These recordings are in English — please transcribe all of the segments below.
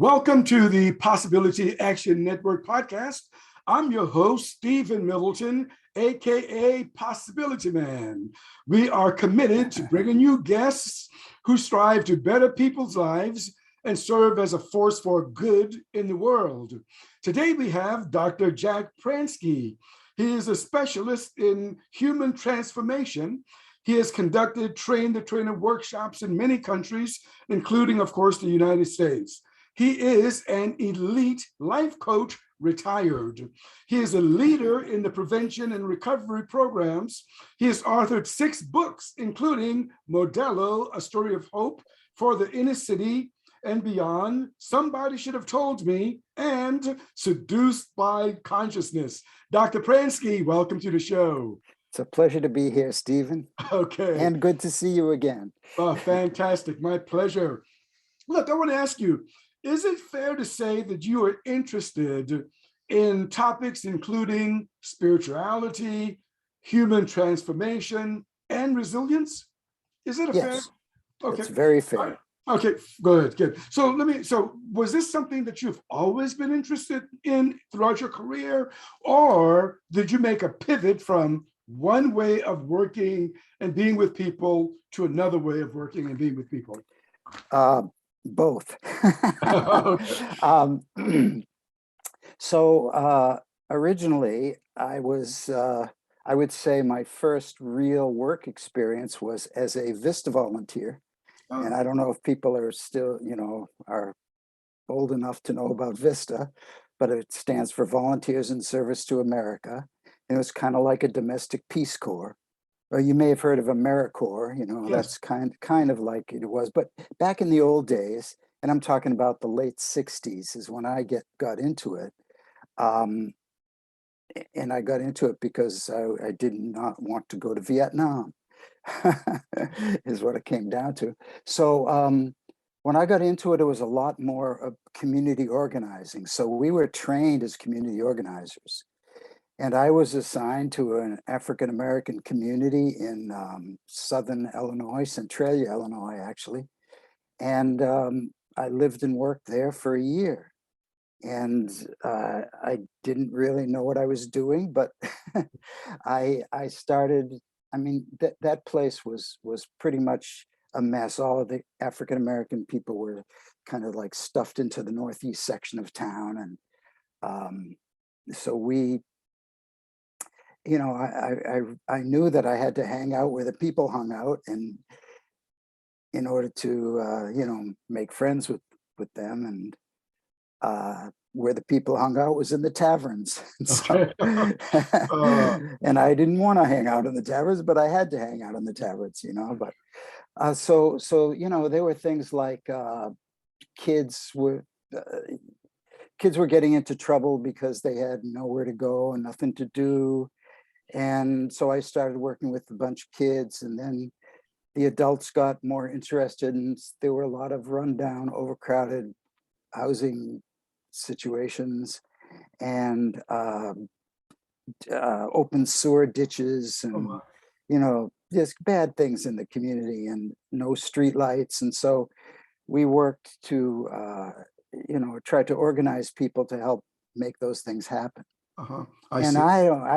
Welcome to the Possibility Action Network podcast. I'm your host, Stephen Middleton, aka Possibility Man. We are committed to bringing you guests who strive to better people's lives and serve as a force for good in the world. Today we have Dr. Jack Pransky. He is a specialist in human transformation. He has conducted train-the-trainer workshops in many countries, including, of course, the United States. He is an elite life coach, retired. He is a leader in the prevention and recovery programs. He has authored 6 books, including Modello, A Story of Hope for the Inner City and Beyond, Somebody Should Have Told Me, and Seduced by Consciousness. Dr. Pransky, welcome to the show. It's a pleasure to be here, Stephen. Okay. And good to see you again. Oh, fantastic. My pleasure. Look, I want to ask you, is it fair to say that you are interested in topics including spirituality, human transformation, and resilience? Is it a fair? Okay. It's very fair. Okay, good, good. So was this something that you've always been interested in throughout your career, or did you make a pivot from one way of working and being with people to another way of working and being with people? Both. Okay. Originally, I would say my first real work experience was as a VISTA volunteer. Oh. And I don't know if people are still, are old enough to know about VISTA, but it stands for Volunteers in Service to America. And it was kind of like a domestic Peace Corps. Or you may have heard of AmeriCorps, Yes. That's kind of like it was. But back in the old days, and I'm talking about the late 60s is when I got into it. And I got into it because I did not want to go to Vietnam, is what it came down to. So when I got into it, it was a lot more of community organizing. So we were trained as community organizers. And I was assigned to an African-American community in Southern Illinois, Centralia, Illinois, actually. And I lived and worked there for a year. And I didn't really know what I was doing, but I started, that place was pretty much a mess. All of the African-American people were kind of like stuffed into the northeast section of town. And so we, I knew that I had to hang out where the people hung out, and in order to, make friends with them. And where the people hung out was in the taverns. And I didn't want to hang out in the taverns, but I had to hang out in the taverns, But so there were things like kids were getting into trouble because they had nowhere to go and nothing to do. And so I started working with a bunch of kids, and then the adults got more interested, and there were a lot of rundown, overcrowded housing situations, and open sewer ditches, and just bad things in the community, and no street lights. And so we worked to try to organize people to help make those things happen. I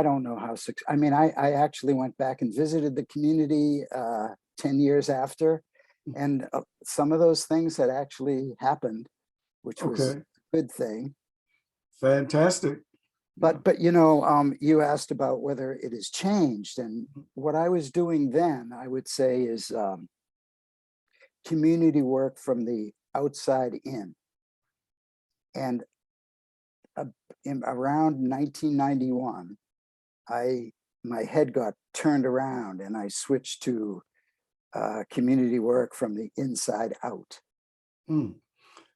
don't know how. I actually went back and visited the community 10 years after, and some of those things had actually happened, which was a good thing. Fantastic. But you asked about whether it has changed, and what I was doing then, I would say, is community work from the outside in. And around 1991, my head got turned around, and I switched to community work from the inside out.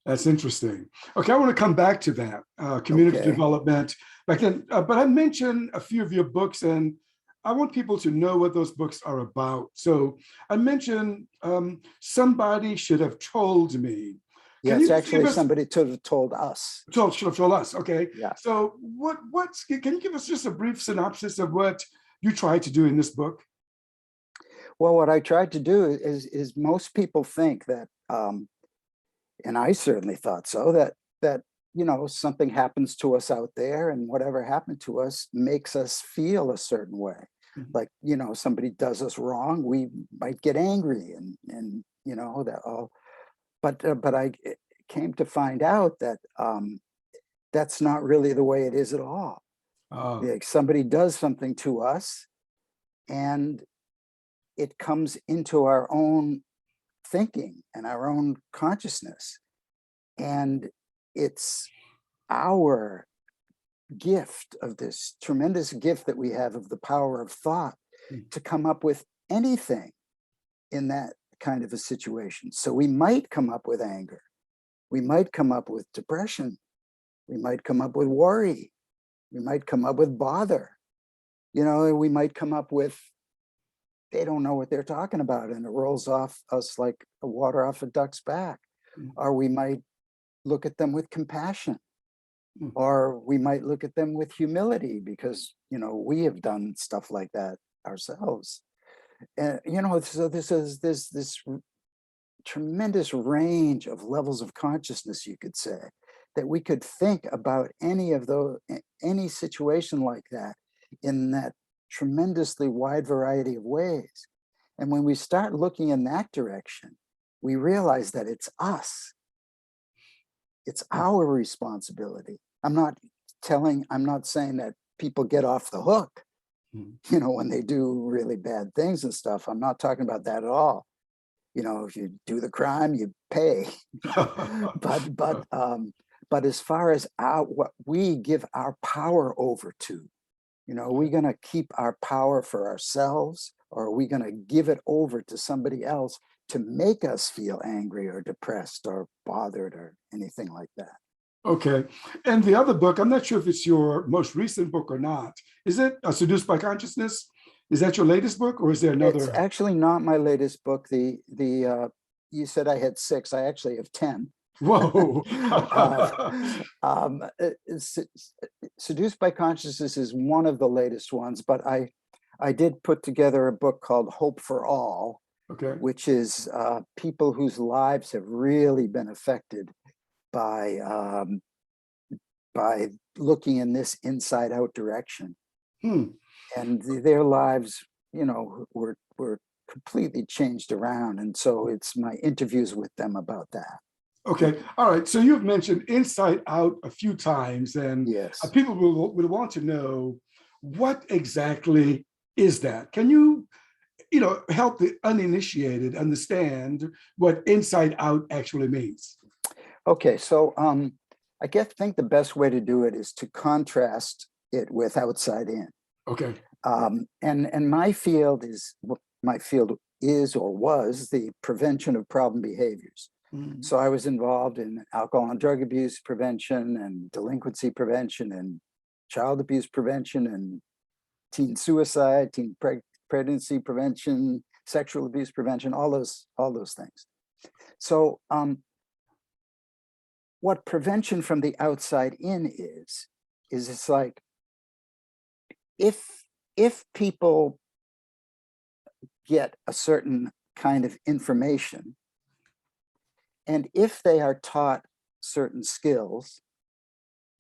That's interesting. Okay, I want to come back to that community development. But I mentioned a few of your books, and I want people to know what those books are about. So I mentioned Somebody Should Have Told Me. Yeah, it's actually somebody told us. Should have told us. Okay. Yeah. So can you give us just a brief synopsis of what you tried to do in this book? Well, what I tried to do is most people think that, and I certainly thought so, that that, you know, something happens to us out there, and whatever happened to us makes us feel a certain way. Mhm. Like, you know, somebody does us wrong, we might get angry, and you know that all. But I came to find out that that's not really the way it is at all. Ah, Like, somebody does something to us, and it comes into our own thinking and our own consciousness, and it's our gift, of this tremendous gift that we have of the power of thought, mm, to come up with anything in that kind of a situation. So we might come up with anger, we might come up with depression, we might come up with worry, we might come up with bother, you know, we might come up with, they don't know what they're talking about, and it rolls off us like a water off a duck's back. mm, Or we might look at them with compassion, mm. or we might look at them with humility, because, you know, we have done stuff like that ourselves. And, you know, so this tremendous range of levels of consciousness, you could say, that we could think about any of those, any situation like that, in that tremendously wide variety of ways. And when we start looking in that direction, we realize that it's us, it's our responsibility. I'm not saying that people get off the hook, Mm. you know, when they do really bad things and stuff. I'm not talking about that at all. You know, if you do the crime, you pay. but but as far as what we give our power over to, you know, are we going to keep our power for ourselves, or are we going to give it over to somebody else to make us feel angry or depressed or bothered or anything like that? Okay. And the other book, I'm not sure if it's your most recent book or not. Is it Seduced by Consciousness? Is that your latest book, or is there It's another? actually not my latest book. You said I had 6. I actually have 10. Whoa. uh, Seduced by Consciousness is one of the latest ones, but I did put together a book called Hope for All, Okay. which is people whose lives have really been affected by by looking in this inside out direction, Hmm. and their lives, you know, were completely changed around. And so it's my interviews with them about that. Okay. All right. So you've mentioned Inside Out a few times, and Yes. people will want to know, what exactly is that? Can you, help the uninitiated understand what Inside Out actually means? Okay. So think the best way to do it is to contrast it with outside in. Okay. And my field is or was the prevention of problem behaviors. Mm. So I was involved in alcohol and drug abuse prevention, and delinquency prevention, and child abuse prevention, and teen suicide, pregnancy prevention, sexual abuse prevention, all those things. So what prevention from the outside in is it's like, if people get a certain kind of information, and if they are taught certain skills,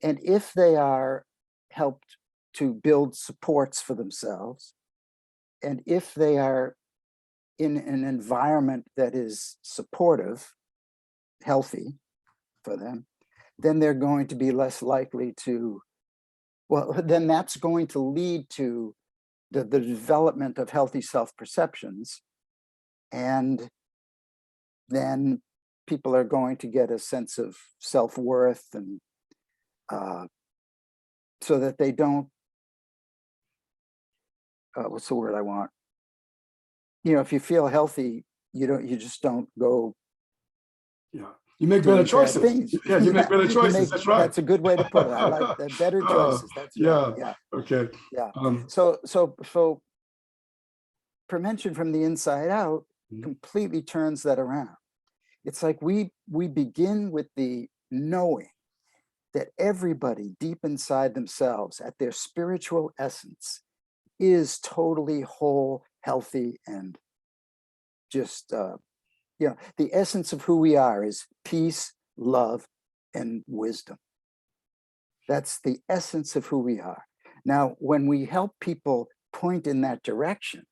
and if they are helped to build supports for themselves, and if they are in an environment that is supportive, healthy for them, then they're going to be less likely to, well, then that's going to lead to the development of healthy self-perceptions. And then people are going to get a sense of self-worth, and so that they don't, what's the word I want? You know, if you feel healthy, you just don't go Yeah. You make better doing bad choices. things. Yeah, you make Yeah, better choices. That's right. that's a good way to put it. I like that. Better choices. That's right. Yeah. Yeah. Okay. Yeah. Um, So prevention from the inside out mhm. completely turns that around. It's like we begin with the knowing that everybody deep inside themselves, at their spiritual essence, is totally whole, healthy, and just the essence of who we are is peace, love, and wisdom. That's the essence of who we are. Now, when we help people point in that direction,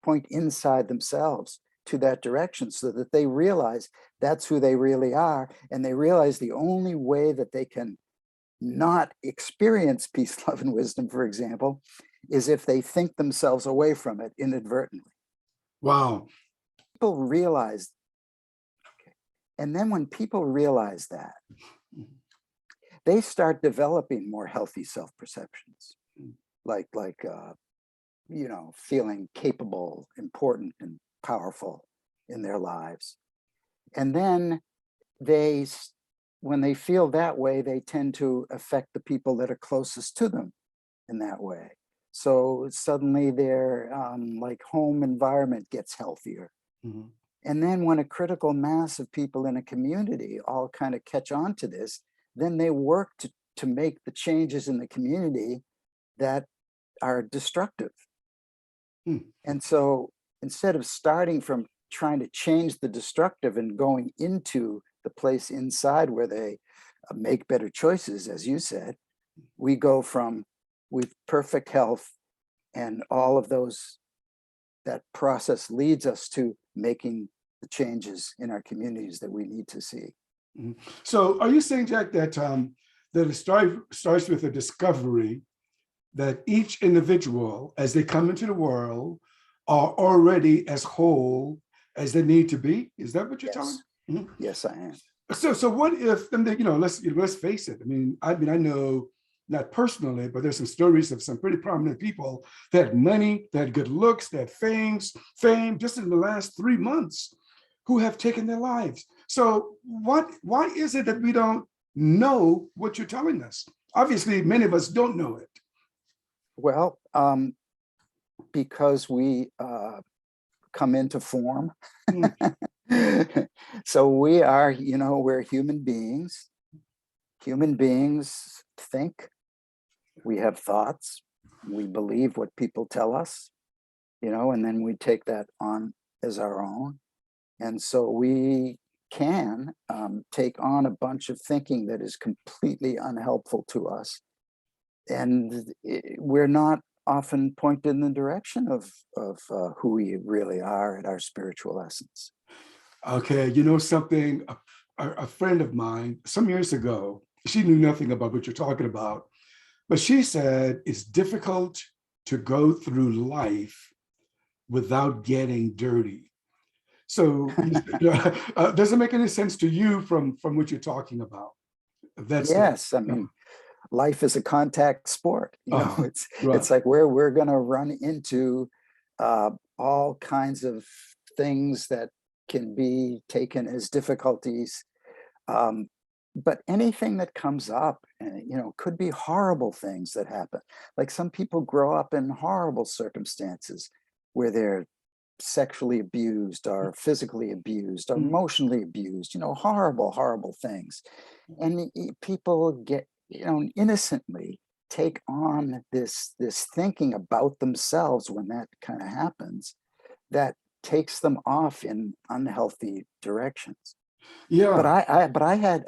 point inside themselves to that direction so that they realize that's who they really are, and they realize the only way that they can not experience peace, love, and wisdom, for example, is if they think themselves away from it inadvertently. Wow. People realize, and then when people realize that, they start developing more healthy self-perceptions, like feeling capable, important, and powerful in their lives. And then when they feel that way, they tend to affect the people that are closest to them in that way. So suddenly their home environment gets healthier. Mm-hmm. And then when a critical mass of people in a community all kind of catch on to this, then they work to make the changes in the community that are destructive. And so instead of starting from trying to change the destructive and going into the place inside where they make better choices, as you said, we go from with perfect health and all of those, that process leads us to making the changes in our communities that we need to see. So are you saying, Jack, that that it starts with a discovery that each individual, as they come into the world, are already as whole as they need to be? Is that what you're telling me? Mm-hmm. Yes, I am. So what if, and then, let's face it. I know not personally, but there's some stories of some pretty prominent people that had money, that had good looks, that fame just in the last 3 months, who have taken their lives. So why is it that we don't know what you're telling us? Obviously, many of us don't know it. Well, because we come into form. So we are, we're human beings. Human beings think, we have thoughts, we believe what people tell us, and then we take that on as our own. And so we can take on a bunch of thinking that is completely unhelpful to us. And we're not often pointed in the direction of who we really are at our spiritual essence. Okay, something, a friend of mine, some years ago, she knew nothing about what you're talking about, but she said it's difficult to go through life without getting dirty. So does it make any sense to you from what you're talking about? Yes, I mean, life is a contact sport. It's right. like we're going to run into all kinds of things that can be taken as difficulties. But anything that comes up, could be horrible things that happen. Like some people grow up in horrible circumstances where they're sexually abused or physically abused or emotionally abused, horrible, horrible things. And people get, innocently take on this thinking about themselves when that kind of happens, that takes them off in unhealthy directions. Yeah. But I had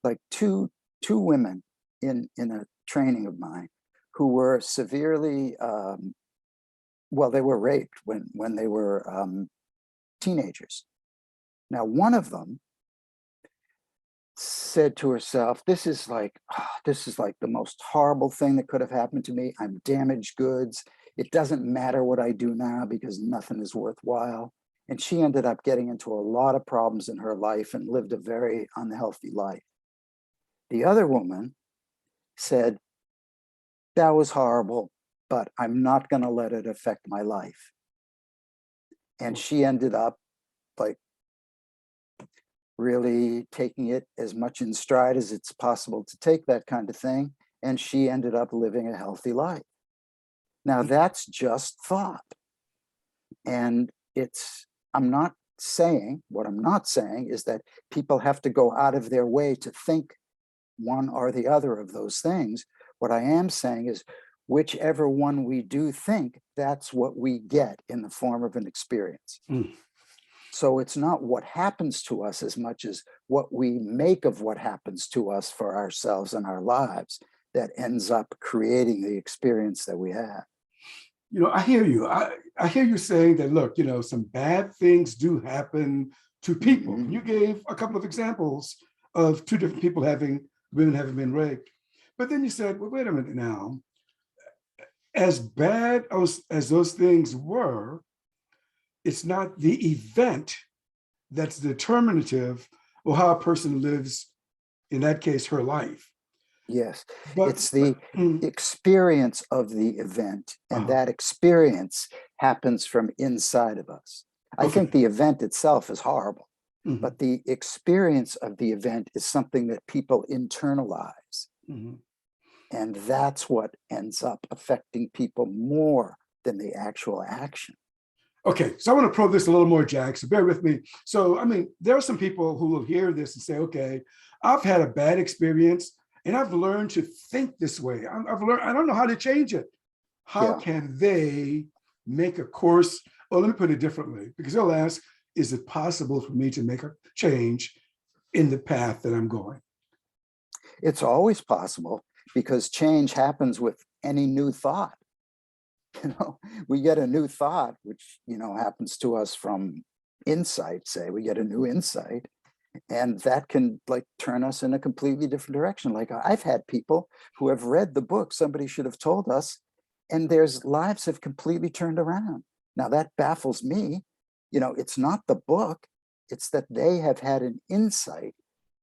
like two women in a training of mine who were severely they were raped when they were teenagers. Now, one of them said to herself, this is like the most horrible thing that could have happened to me. I'm damaged goods. It doesn't matter what I do now because nothing is worthwhile. And she ended up getting into a lot of problems in her life and lived a very unhealthy life. The other woman said, that was horrible, but I'm not going to let it affect my life. And she ended up like really taking it as much in stride as it's possible to take that kind of thing. And she ended up living a healthy life. Now that's just thought. And what I'm not saying is that people have to go out of their way to think one or the other of those things. What I am saying is whichever one we do think, that's what we get in the form of an experience. So it's not what happens to us as much as what we make of what happens to us for ourselves and our lives that ends up creating the experience that we have. You know, I hear you. I hear you saying that, look, you know, some bad things do happen to people. Mhm. You gave a couple of examples of two different people women having been raped. But then you said, well, wait a minute now. As bad as those things were, it's not the event that's determinative of how a person lives, in that case, her life. Yes, But, it's the mm, experience of the event, and uh-huh, that experience happens from inside of us. I think okay. the event itself is horrible, Mhm, but the experience of the event is something that people internalize. mhm. And that's what ends up affecting people more than the actual action. Okay, so I want to probe this a little more, Jack, so bear with me. So, I mean, there are some people who will hear this and say, okay, I've had a bad experience and I've learned to think this way. I've learned, I don't know how to change it. How Yeah, can they make a course? Or let me put it differently, because they'll ask, is it possible for me to make a change in the path that I'm going? it's always possible because change happens with any new thought. You know, we get a new thought, which, you know, happens to us from insight, say, we get a new insight, and that can like turn us in a completely different direction. Like I've had people who have read the book Somebody Should Have Told Us, and their lives have completely turned around. Now that baffles me. You know, it's not the book, it's that they have had an insight.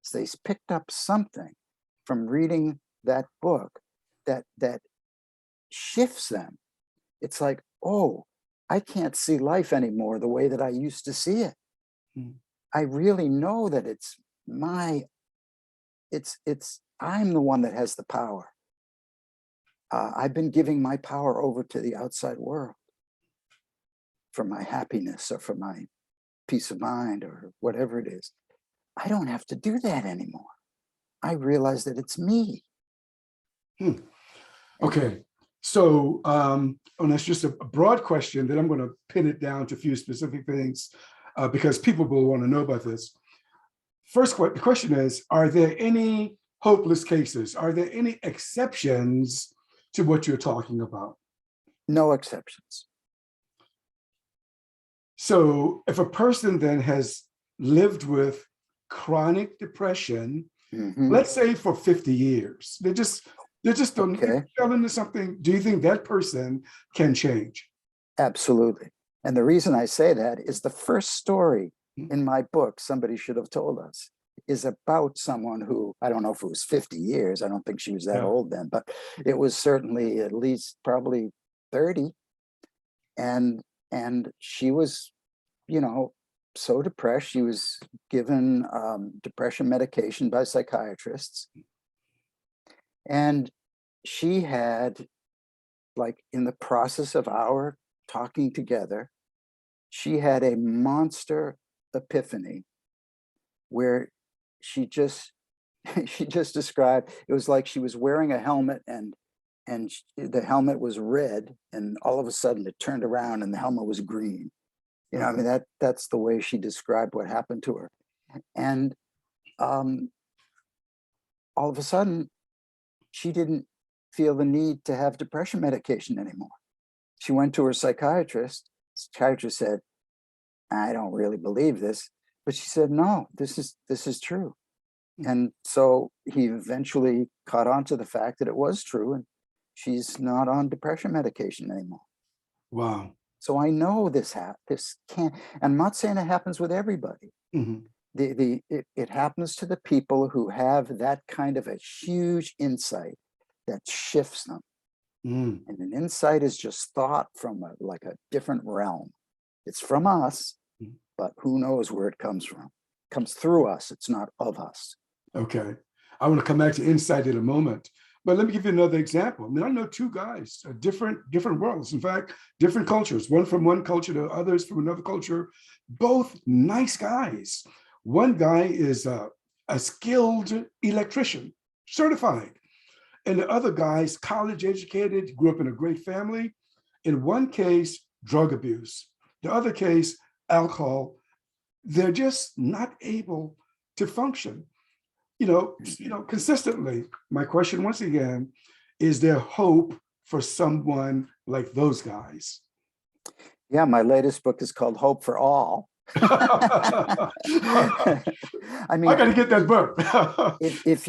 So they picked up something from reading that book that shifts them. It's like, oh, I can't see life anymore the way that I used to see it. Mm. I really know that I'm the one that has the power. I've been giving my power over to the outside world for my happiness or for my peace of mind or whatever it is. I don't have to do that anymore. I realize that it's me. Hmm. And Okay, so and that's just a broad question. Then I'm going to pin it down to a few specific things because people will want to know about this. First, the question is, are there any hopeless cases? Are there any exceptions to what you're talking about? no exceptions. So if a person then has lived with chronic depression, Mhm. let's say for 50 years, they just don't Okay, fell into something. Do you think that person can change? absolutely. And the reason I say that is the first story in my book, Somebody Should Have Told Us, is about someone who, I don't know if it was 50 years, I don't think she was that Yeah. old then, but it was certainly at least probably 30. And she was, you know, so depressed. She was given depression medication by psychiatrists. And she had, like, in the process of our talking together, she had a monster epiphany where she just she just described it was like she was wearing a helmet and the helmet was red and all of a sudden it turned around and the helmet was green. You know, I Okay. mean, that's the way she described what happened to her. And um, all of a sudden, she didn't feel the need to have depression medication anymore. She went to her psychiatrist. Psychiatrist said, I don't really believe this. But she said, no, this is true. And so he eventually caught on to the fact that it was true. And she's not on depression medication anymore. Wow. So I know this can't, I'm not saying it happens with everybody. Mhm. It happens to the people who have that kind of a huge insight that shifts them. Mm. And an insight is just thought from like a different realm. It's from us, Mm. but who knows where it comes from? It comes through us. It's not of us. Okay. I want to come back to insight in a moment, but let me give you another example. I mean, I know two guys, different worlds. In fact, different cultures. One from one culture to others from another culture. Both nice guys. One guy is a skilled electrician, certified, and the other guy's college educated, grew up in a great family. In one case, drug abuse. The other case, alcohol they're just not able to function, consistently. My question once again, is there hope for someone like those guys? Yeah, my latest book is called Hope for All. I I mean, got to get that book. if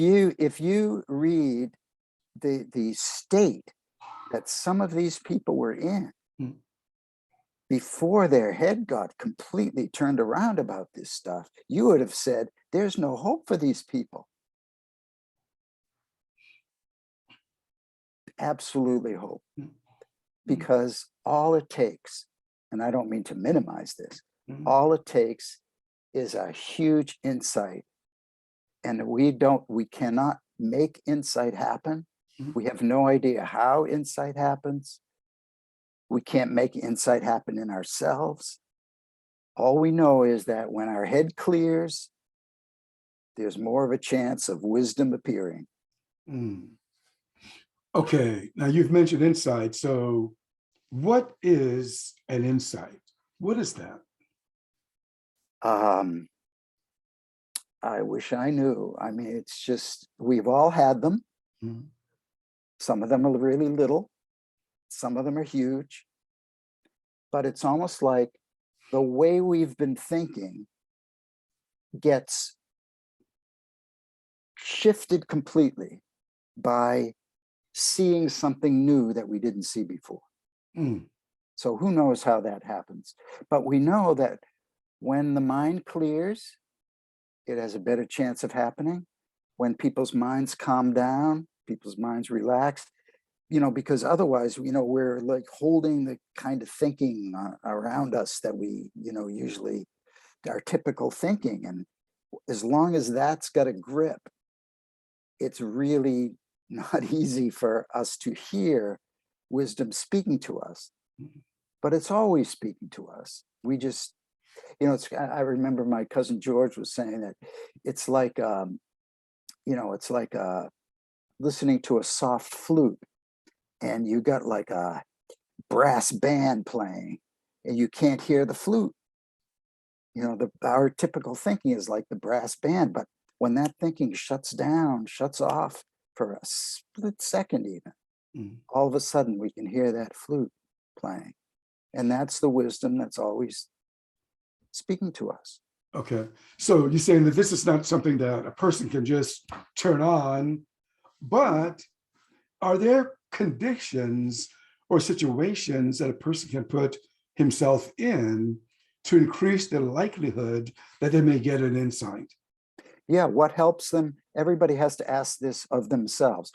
you read the state that some of these people were in before their head got completely turned around about this stuff, you would have said, there's no hope for these people. Absolutely hope. Because all it takes, and I don't mean to minimize this, all it takes is a huge insight. And we cannot make insight happen. We have no idea how insight happens. We can't make insight happen in ourselves. All we know is that when our head clears, there's more of a chance of wisdom appearing. Okay, now you've mentioned insight. So what is an insight? What is that? I wish I knew. I mean, it's just, we've all had them. Some of them are really little. Some of them are huge. But it's almost like the way we've been thinking gets shifted completely by seeing something new that we didn't see before. So who knows how that happens? But we know that when the mind clears, it has a better chance of happening. When people's minds calm down, people's minds relax, because otherwise, we're like holding the kind of thinking around us that we, usually our typical thinking. And as long as that's got a grip, it's really not easy for us to hear wisdom speaking to us, but it's always speaking to us. We just, I remember my cousin George was saying that it's like, it's like listening to a soft flute, and you got like a brass band playing and you can't hear the flute. Our typical thinking is like the brass band, but when that thinking shuts off for a split second even, all of a sudden we can hear that flute playing. And that's the wisdom that's always speaking to us. Okay, so you're saying that this is not something that a person can just turn on, but are there conditions or situations that a person can put himself in to increase the likelihood that they may get an insight? Yeah, what helps them? Everybody has to ask this of themselves.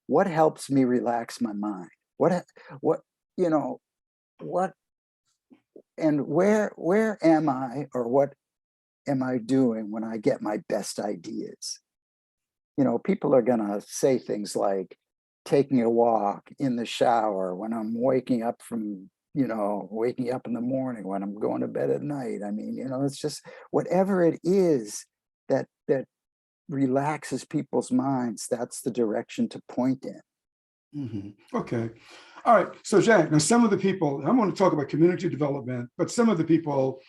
What helps me relax my mind? And where am I, or what am I doing when I get my best ideas? People are gonna say things like taking a walk, in the shower, when I'm waking up in the morning, when I'm going to bed at night. I mean, it's just whatever it is that relaxes people's minds, that's the direction to point in. Okay. All right. So Jack, now some of the people, I want to talk about community development, but some of the people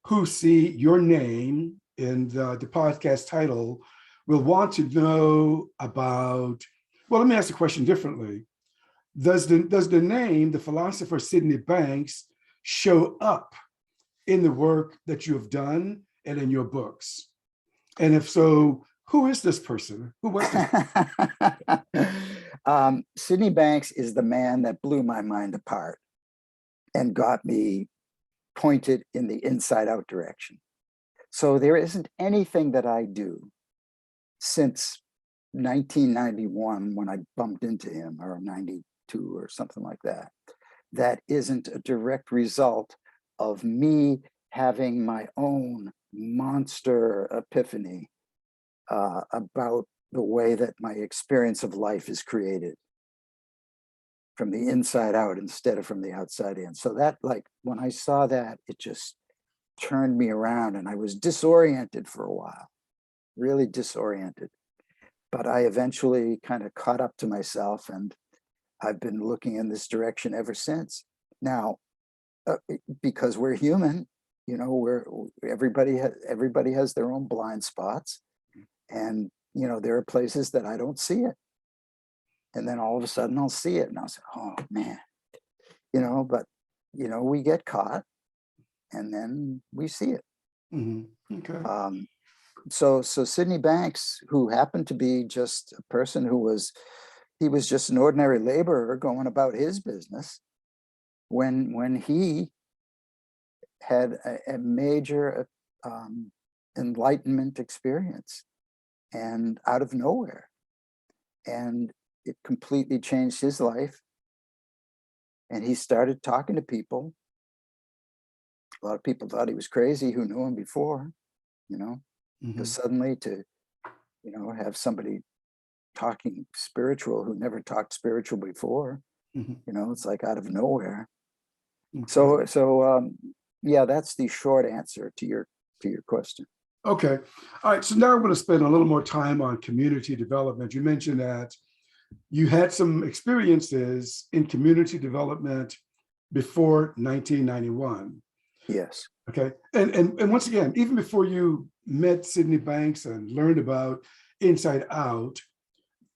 who see your name in the podcast title will want to know about, well, let me ask the question differently. Does the name, the philosopher Sydney Banks, show up in the work that you have done and in your books? And if so, who is this person? Who was this? Sydney Banks is the man that blew my mind apart and got me pointed in the inside out direction. So there isn't anything that I do since 1991, when I bumped into him, or 92 or something like that, that isn't a direct result of me having my own monster epiphany about the way that my experience of life is created from the inside out instead of from the outside in. So that, like, when I saw that, it just turned me around, and I was disoriented for a while, really disoriented. But I eventually kind of caught up to myself, and I've been looking in this direction ever since. Now, because we're human, you know, where everybody has their own blind spots, and you know, there are places that I don't see it, and then all of a sudden I'll see it, and I'll say, oh man, you know, but you know, we get caught, and then we see it. Okay. So Sydney Banks, who happened to be just a person he was just an ordinary laborer going about his business, when he had a major enlightenment experience, and out of nowhere, and it completely changed his life, and he started talking to people. A lot of people thought he was crazy who knew him before, you know, because suddenly to, you know, have somebody talking spiritual who never talked spiritual before, you know, it's like out of nowhere. Okay. So yeah, that's the short answer to your question. Okay. All right. So now I'm going to spend a little more time on community development. You mentioned that you had some experiences in community development before 1991. Yes. Okay. And once again, even before you met Sydney Banks and learned about Inside Out,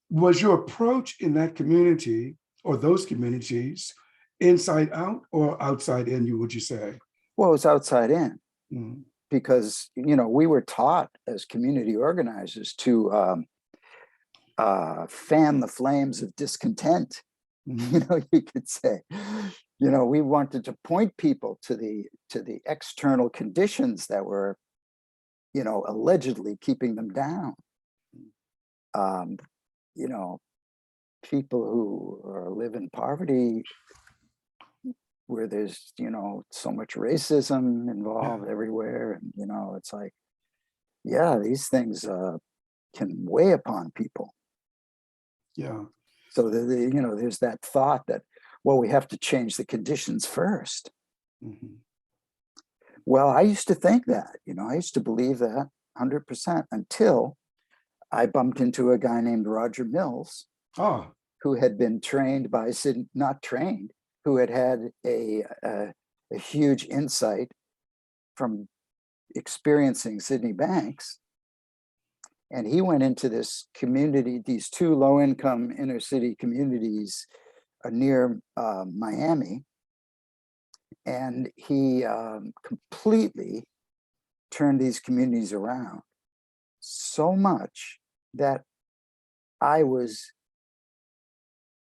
was your approach in that community or those communities inside out or outside in, would you say? Well, it's outside in, Mm. because, you know, we were taught as community organizers to fan the flames of discontent. You know, you could say, you know, we wanted to point people to the external conditions that were, you know, allegedly keeping them down. You know, people who live in poverty, where there's, you know, so much racism involved everywhere, and you know, it's like, yeah, these things can weigh upon people. Yeah. So you know, there's that thought that, well, we have to change the conditions first. Well, I used to think that, you know, I used to believe that 100%, until I bumped into a guy named Roger Mills, Oh. who had been trained by not trained, who had had a huge insight from experiencing Sydney Banks. And he went into this community, these two low-income inner city communities near Miami, and he completely turned these communities around, so much that I was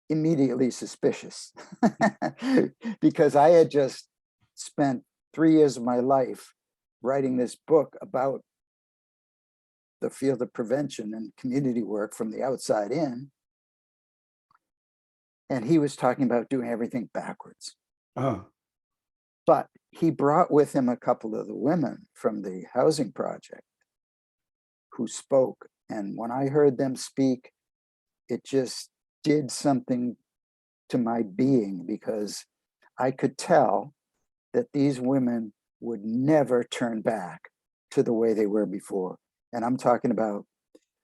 immediately suspicious, because I had just spent 3 years of my life writing this book about the field of prevention and community work from the outside in. And he was talking about doing everything backwards. Oh. But he brought with him a couple of the women from the housing project who spoke. And when I heard them speak, it just did something to my being, because I could tell that these women would never turn back to the way they were before. And I'm talking about,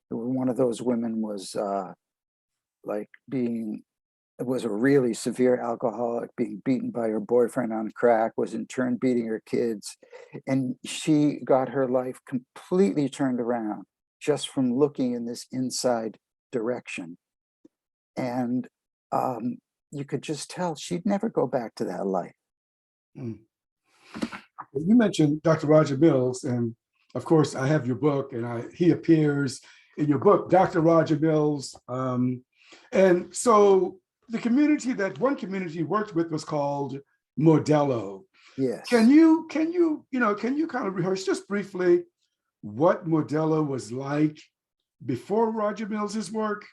one of those women was was a really severe alcoholic, being beaten by her boyfriend on crack, was in turn beating her kids. And she got her life completely turned around just from looking in this inside direction. And you could just tell she'd never go back to that life. You mentioned Dr. Roger Mills, and of course I have your book, and he appears in your book, Dr. Roger Mills. And so one community you worked with was called Modello. Yes. Can you kind of rehearse just briefly what Modello was like before Roger Mills's work,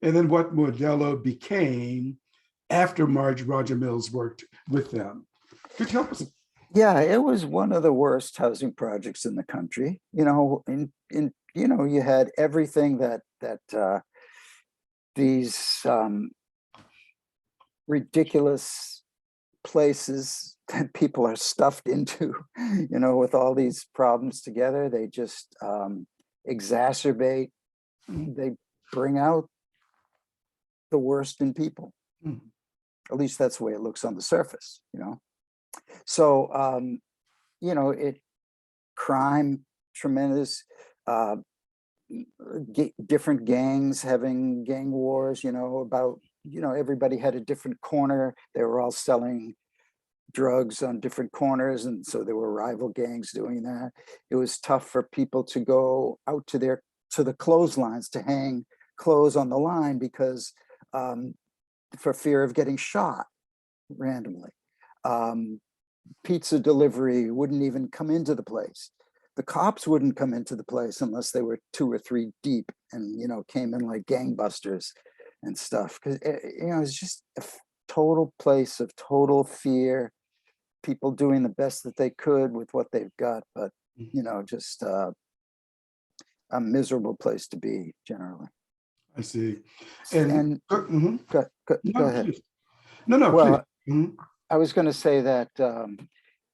and then what Modello became after Roger Mills worked with them? Could you help us? Yeah, it was one of the worst housing projects in the country. You know, you know, you had everything that these ridiculous places that people are stuffed into, you know, with all these problems together. They just exacerbate, they bring out the worst in people. At least that's the way it looks on the surface, you know. So you know, crime, tremendous, different gangs having gang wars, you know, about, you know, everybody had a different corner. They were all selling drugs on different corners. And so there were rival gangs doing that. It was tough for people to go out to the clotheslines to hang clothes on the line because for fear of getting shot randomly. Pizza delivery wouldn't even come into the place. The cops wouldn't come into the place unless they were 2 or 3 deep and, you know, came in like gangbusters and stuff. Because, you know, it's just a total place of total fear, people doing the best that they could with what they've got, but, you know, just a miserable place to be generally. I see. And Mhm. go No, ahead. please. No, Well, please. Mhm. I was going to say that,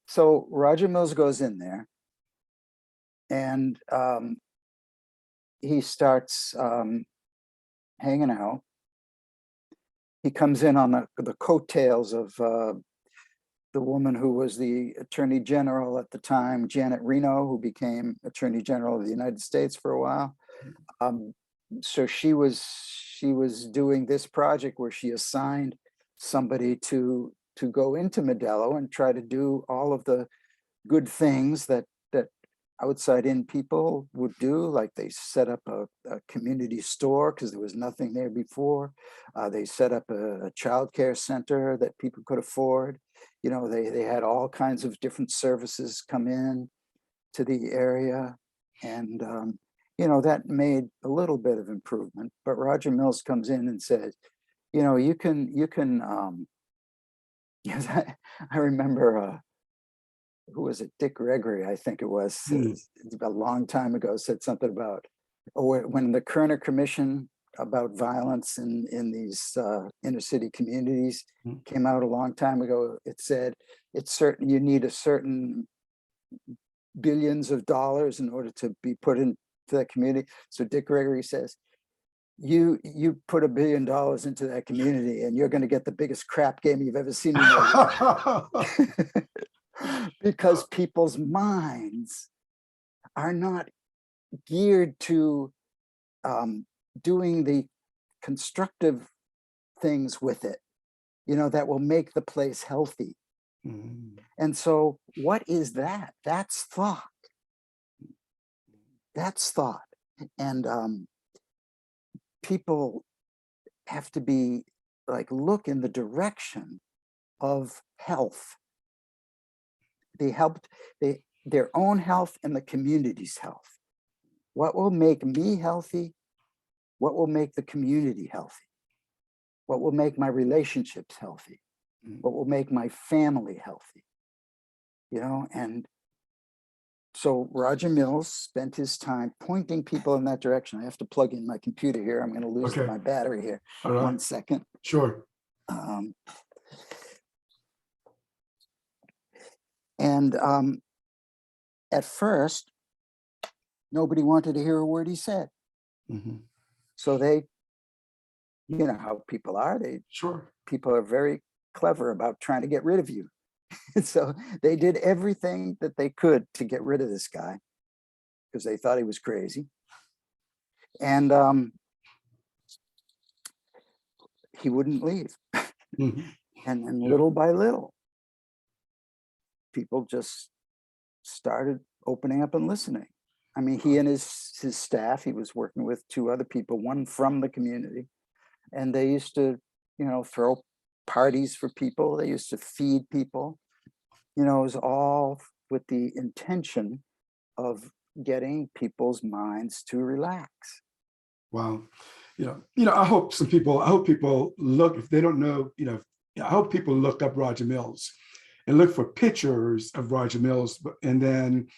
so Roger Mills goes in there and he starts hanging out. He comes in on the coattails of the woman who was the Attorney General at the time, Janet Reno, who became Attorney General of the United States for a while. So she was doing this project where she assigned somebody to go into Modello and try to do all of the good things that outside in people would do, like they set up a community store because there was nothing there before. They set up a childcare center that people could afford. You know, they had all kinds of different services come in to the area, and you know, that made a little bit of improvement. But Roger Mills comes in and says, you know, you can yes, I remember who was it? Dick Gregory, I think it was, a long time ago, said something about when the Kerner Commission about violence in these inner city communities came out a long time ago. It said it's certain you need a certain billions of dollars in order to be put into that community. So Dick Gregory says, you put $1 billion into that community and you're going to get the biggest crap game you've ever seen in your life. Because people's minds are not geared to doing the constructive things with it, you know, that will make the place healthy. And so what is that? That's thought. That's thought. And people have to be like, look in the direction of health. Their own health and the community's health. What will make me healthy? What will make the community healthy? What will make my relationships healthy? What will make my family healthy? You know, and so Roger Mills spent his time pointing people in that direction. I have to plug in my computer here. I'm going to lose my battery here. All right. 1 second. Sure. And at first, nobody wanted to hear a word he said. So they, you know how people are. People are very clever about trying to get rid of you. So they did everything that they could to get rid of this guy because they thought he was crazy. And he wouldn't leave. And little by little, people just started opening up and listening. I mean, he and his staff, he was working with 2 other people, one from the community, and they used to, you know, throw parties for people. They used to feed people. You know, it was all with the intention of getting people's minds to relax. Wow. You know, I hope people look, if they don't know, you know, I hope people look up Roger Mills and look for pictures of Roger Mills, and then,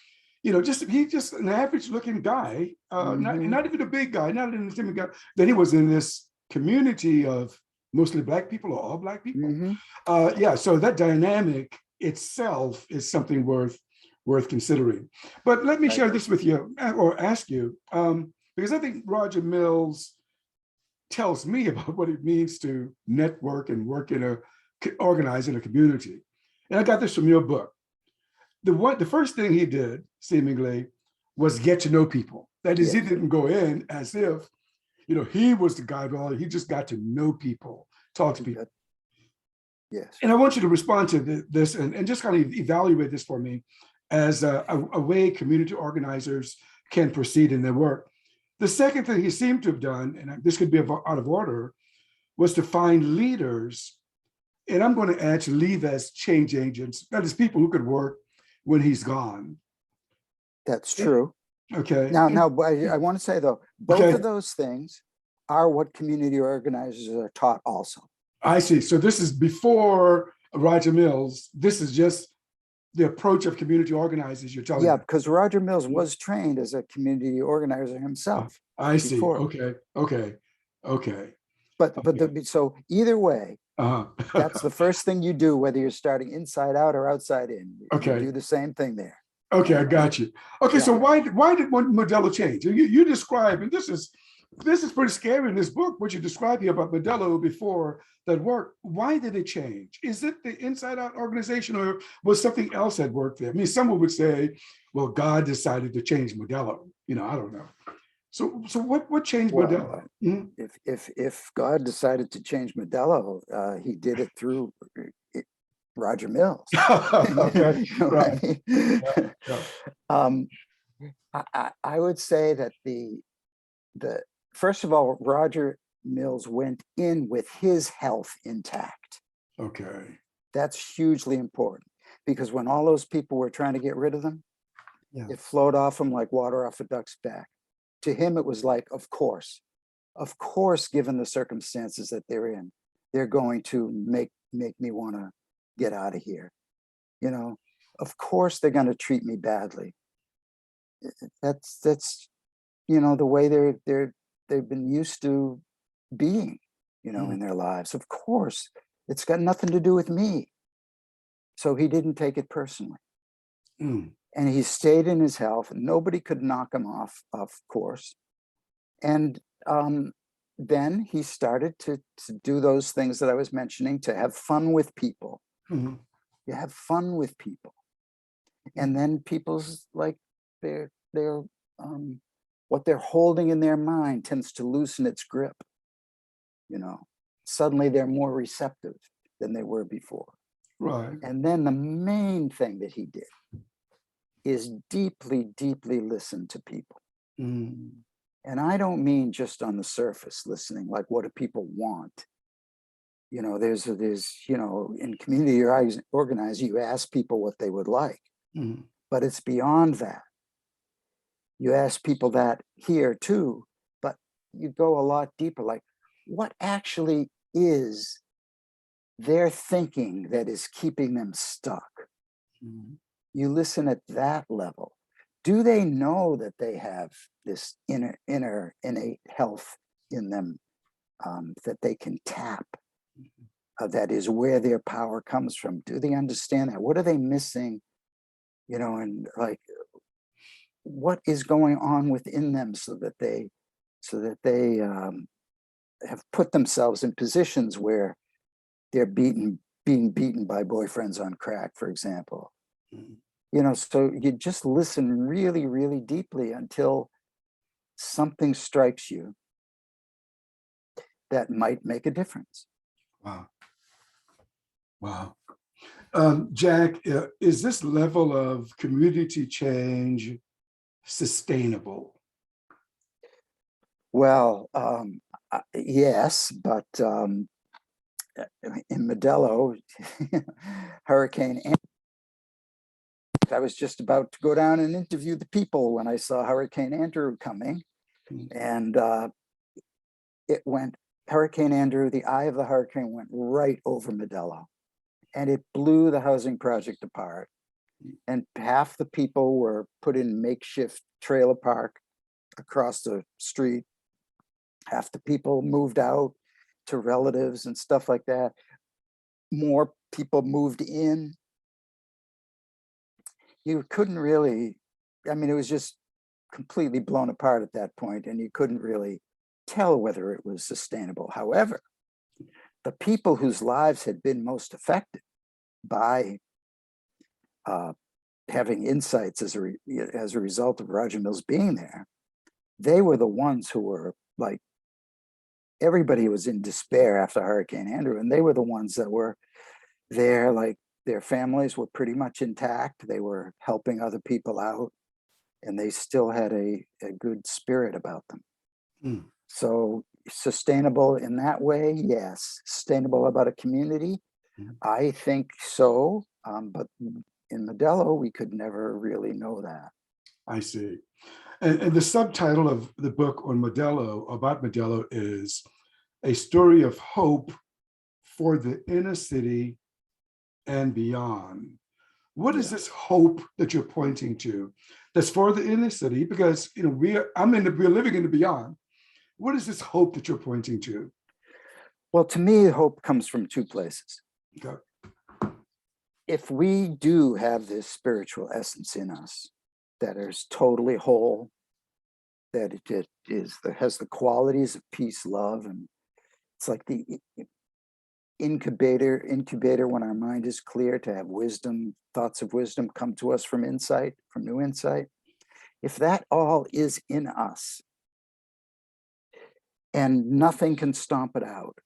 you know, he's just an average looking guy, not even a big guy, not an intimidating guy. Then he was in this community of mostly Black people or all Black people. Yeah, so that dynamic itself is something worth considering. But let me share this with you, or ask you, because I think Roger Mills tells me about what it means to network and organize in a community. And I got this from your book. the first thing he did, seemingly, was get to know people. That is, he Yes. didn't go in as if, he was the guy, but he just got to know people, talk to people. Yes. And I want you to respond to this and just kind of evaluate this for me as a way community organizers can proceed in their work. The second thing he seemed to have done, and this could be out of order, was to find leaders. And I'm going to add to leave as change agents. That is, people who could work when he's gone. That's true. Okay. Now, I want to say though, both Okay. of those things are what community organizers are taught also. I see. So this is before Roger Mills. This is just the approach of community organizers you're telling Yeah, me. because Roger Mills was trained as a community organizer himself. I see. Before. Okay. So either way, Uh-huh. that's the first thing you do, whether you're starting inside out or outside in. Okay. You do the same thing there. Okay, I got you. Okay, Yeah. so why did Modello change? You describe, and this is pretty scary in this book, what you describe here about Modello before that work. Why did it change? Is it the inside out organization, or was something else at work there? I mean, someone would say, well, God decided to change Modello. I don't know. So what changed Modello? Mm-hmm. If God decided to change Modello, he did it through Roger Mills. Okay, right. I mean? I would say that the first of all, Roger Mills went in with his health intact. Okay. That's hugely important, because when all those people were trying to get rid of them, it flowed off him like water off a duck's back. To him, it was like, of course, given the circumstances that they're in, they're going to make me want to get out of here. Of course they're going to treat me badly. That's the way they've been used to being, in their lives. Of course, it's got nothing to do with me. So he didn't take it personally. And he stayed in his health. Nobody could knock him off course. And then he started to do those things that I was mentioning, to have fun with people. You have fun with people. And then people's, like, they're what they're holding in their mind tends to loosen its grip. Suddenly they're more receptive than they were before. Right. And then the main thing that he did is deeply, deeply listen to people. And I don't mean just on the surface listening, like, what do people want? There's in community organizing, you ask people what they would like, but it's beyond that. You ask people that here too, but you go a lot deeper, like, what actually is their thinking that is keeping them stuck? You listen at that level. Do they know that they have this inner innate health in them that they can tap? That is where their power comes from. Do they understand that? What are they missing? And like, what is going on within them so that they have put themselves in positions where they're being beaten by boyfriends on crack, for example. So you just listen really, really deeply until something strikes you that might make a difference. Wow. Jack, is this level of community change sustainable? Well, yes, but in Modello, Hurricane Andrew, I was just about to go down and interview the people when I saw Hurricane Andrew coming, and Hurricane Andrew, the eye of the hurricane went right over Modello, and it blew the housing project apart. And half the people were put in makeshift trailer park across the street. Half the people moved out to relatives and stuff like that. More people moved in. You couldn't really, it was just completely blown apart at that point, and you couldn't really tell whether it was sustainable. However, the people whose lives had been most affected by having insights as a result of Roger Mills being there, they were the ones who were like, everybody was in despair after Hurricane Andrew, and they were the ones that were there, like their families were pretty much intact. They were helping other people out, and they still had a good spirit about them. Mm. So sustainable in that way, yes. Sustainable about a community, I think so. But in Modello, we could never really know that. I see. And the subtitle of the book on Modello, about Modello, is A Story of Hope for the Inner City and Beyond. What is this hope that you're pointing to that's for the inner city? Because we're living in the beyond. What is this hope that you're pointing to? Well, to me, hope comes from two places. Okay. If we do have this spiritual essence in us that is totally whole, that it has the qualities of peace, love, and it's like the incubator when our mind is clear, to have wisdom, thoughts of wisdom come to us from insight, from new insight. If that all is in us and nothing can stomp it out,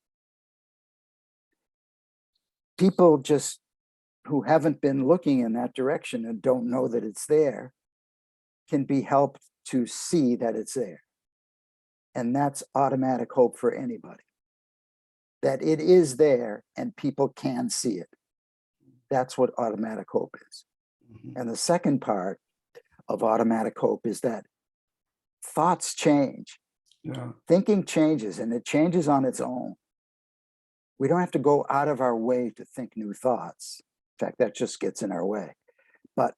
people just who haven't been looking in that direction and don't know that it's there can be helped to see that it's there. And that's automatic hope for anybody, that it is there and people can see it. That's what automatic hope is. And the second part of automatic hope is that thoughts change. Thinking changes, and it changes on its own. We don't have to go out of our way to think new thoughts. In fact, that just gets in our way. But,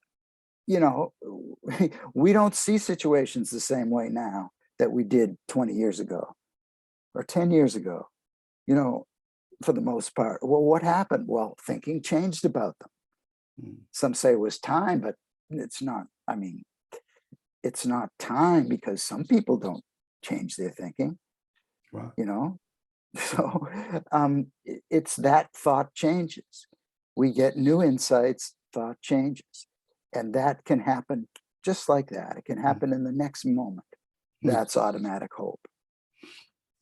we don't see situations the same way now that we did 20 years ago or 10 years ago, for the most part. Well, what happened? Well, thinking changed about them. Some say it was time, but it's not. I mean, it's not time because some people don't change their thinking, Wow. So it's that thought changes. We get new insights, thought changes. And that can happen just like that. It can happen in the next moment. That's automatic hope.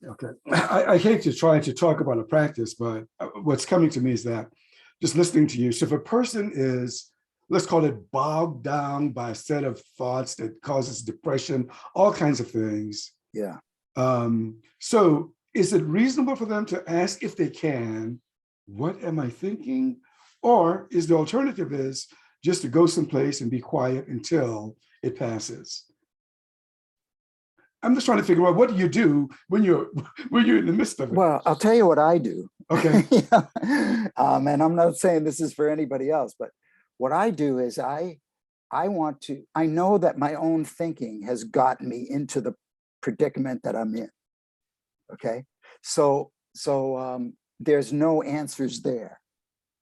Okay. I hate to try to talk about a practice, but what's coming to me is that just listening to you. So if a person is, let's call it, bogged down by a set of thoughts that causes depression, all kinds of things. Yeah. So is it reasonable for them to ask, if they can, what am I thinking? Or is the alternative is just to go someplace and be quiet until it passes? I'm just trying to figure out, what do you do when you're in the midst of it? Well, I'll tell you what I do. Okay. And I'm not saying this is for anybody else, but what I do is I know that my own thinking has gotten me into the predicament that I'm in. Okay. So there's no answers there.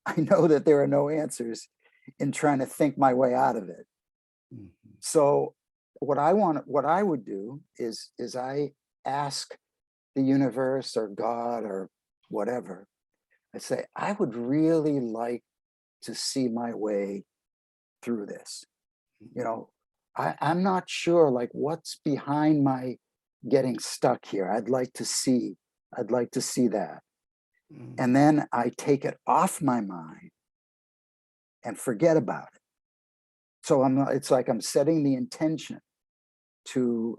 I know that there are no answers in trying to think my way out of it. So what I would do is I ask the universe or God or whatever. I say, I would really like to see my way through this. I'm not sure like what's behind my getting stuck here. I'd like to see that. And then I take it off my mind and forget about it. So it's like I'm setting the intention to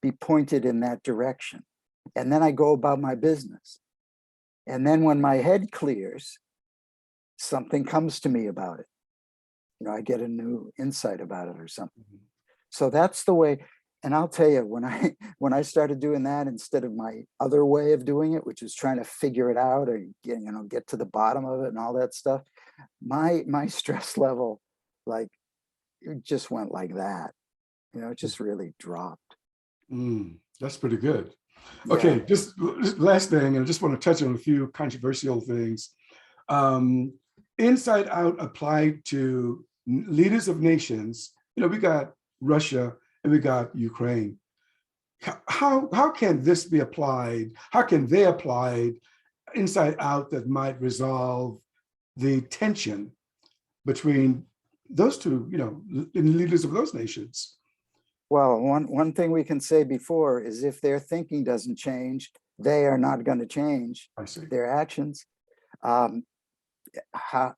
be pointed in that direction. And then I go about my business. And then when my head clears, something comes to me about it. I get a new insight about it or something. So that's the way. And I'll tell you, when I started doing that instead of my other way of doing it, which is trying to figure it out or get to the bottom of it and all that stuff, my stress level, like, it just went like that. It just really dropped. That's pretty good. Yeah. Okay, just last thing, and I just want to touch on a few controversial things. Inside Out applied to leaders of nations. We got Russia and we got Ukraine. How can this be applied? How can they apply Inside Out that might resolve the tension between those two, in the leaders of those nations. Well, one thing we can say before is if their thinking doesn't change, they are not going to change I see. their actions. How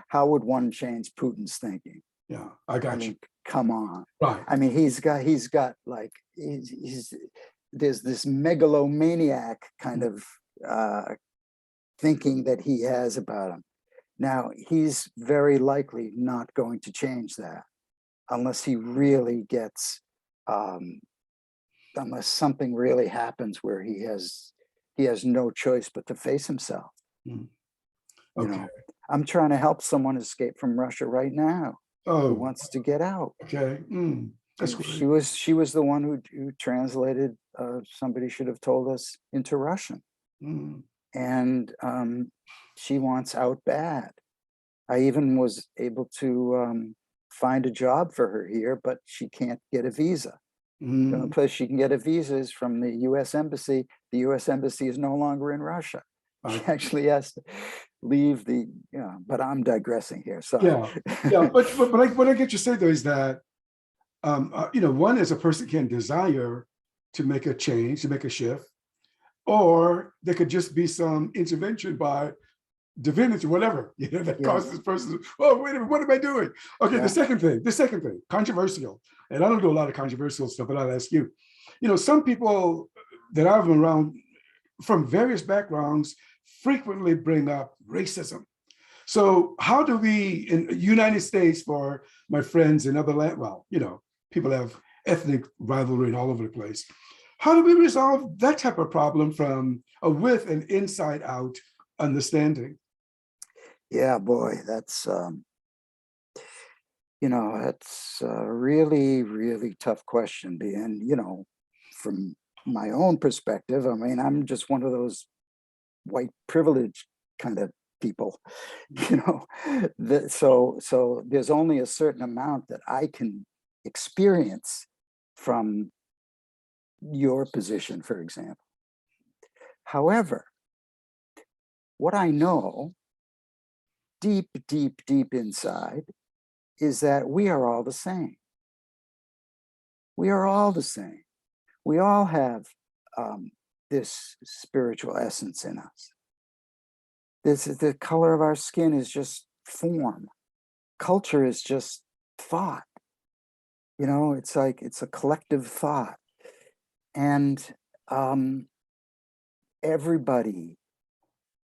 how would one change Putin's thinking? Yeah, I got you. mean, come on. Right. I mean, he's got like he's there's this megalomaniac kind of thinking that he has about him. Now, he's very likely not going to change that unless he really gets, unless something really happens where he has no choice but to face himself. Mm. You Okay. know, I'm trying to help someone escape from Russia right now who Oh, wants to get out. okay. That's And great. she was the one who translated. Somebody should have told us into Russian, Mm. and she wants out bad. I even was able to find a job for her here, but she can't get a visa. The only Mm. place she can get a visa is from the U.S. Embassy. The U.S. Embassy is no longer in Russia. She actually has to leave the, but I'm digressing here. Sorry. Yeah. But what I get you say though is that, one is a person can desire to make a change, to make a shift, or there could just be some intervention by divinity, whatever, that Yeah. causes this person to, oh, wait a minute, what am I doing? Okay, Yeah. the second thing, controversial. And I don't do a lot of controversial stuff, but I'll ask you, some people that I've been around from various backgrounds frequently bring up racism. So how do we, in the United States, for my friends in other land, well, people have ethnic rivalry all over the place. How do we resolve that type of problem from with an inside out understanding? Yeah, boy, that's that's a really, really tough question. And from my own perspective, I mean, I'm just one of those white privilege kind of people, so there's only a certain amount that I can experience from your position, for example. However, what I know deep, deep, deep inside is that we are all the same. We are all the same. We all have this spiritual essence in us. The color of our skin is just form. Culture is just thought. It's like it's a collective thought, and everybody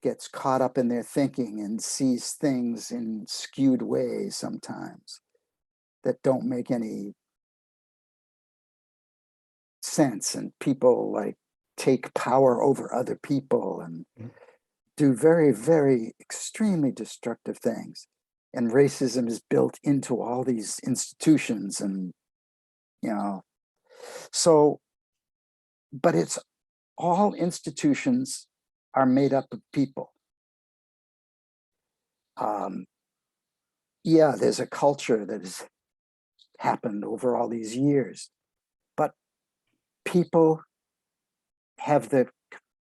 gets caught up in their thinking and sees things in skewed ways sometimes that don't make any sense, and people like take power over other people and do very, very extremely destructive things. And racism is built into all these institutions, and so, but it's all institutions are made up of people. Yeah, there's a culture that has happened over all these years, but people have the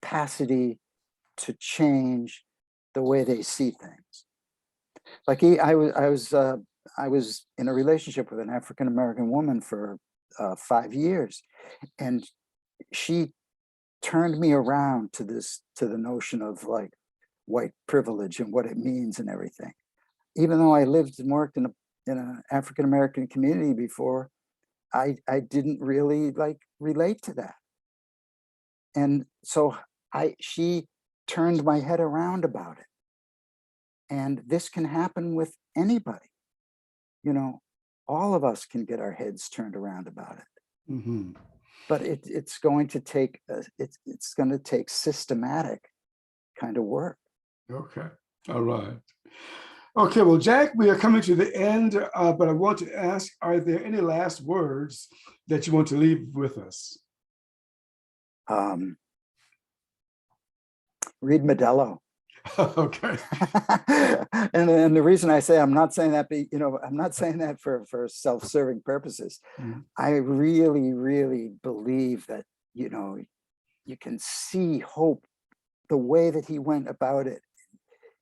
capacity to change the way they see things. Like I was in a relationship with an African American woman for 5 years, and she turned me around to the notion of like white privilege and what it means and everything. Even though I lived and worked in an African American community before, I didn't really like relate to that. And so she turned my head around about it. And this can happen with anybody. All of us can get our heads turned around about it. Mm-hmm. But it's going to take it's going to take systematic kind of work. Okay. All right. Okay, well, Jack, we are coming to the end, but I want to ask, are there any last words that you want to leave with us? Read Modello. Okay. and the reason I say I'm not saying that, I'm not saying that for self-serving purposes. Mm-hmm. I really, really believe that, you can see hope the way that he went about it.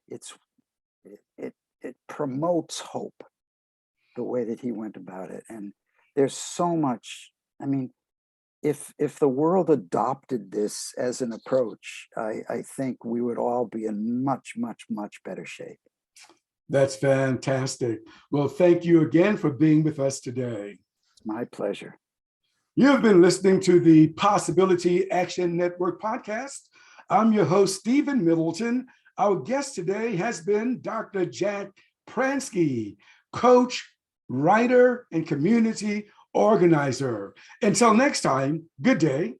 It promotes hope. the way that he went about it. And there's so much, I mean, if the world adopted this as an approach, I think we would all be in much, much, much better shape. That's fantastic. Well, thank you again for being with us today. It's my pleasure. You've been listening to the Possibility Action Network podcast. I'm your host, Stephen Middleton. Our guest today has been Dr. Jack Pransky, coach, writer, and community organizer. Until next time, good day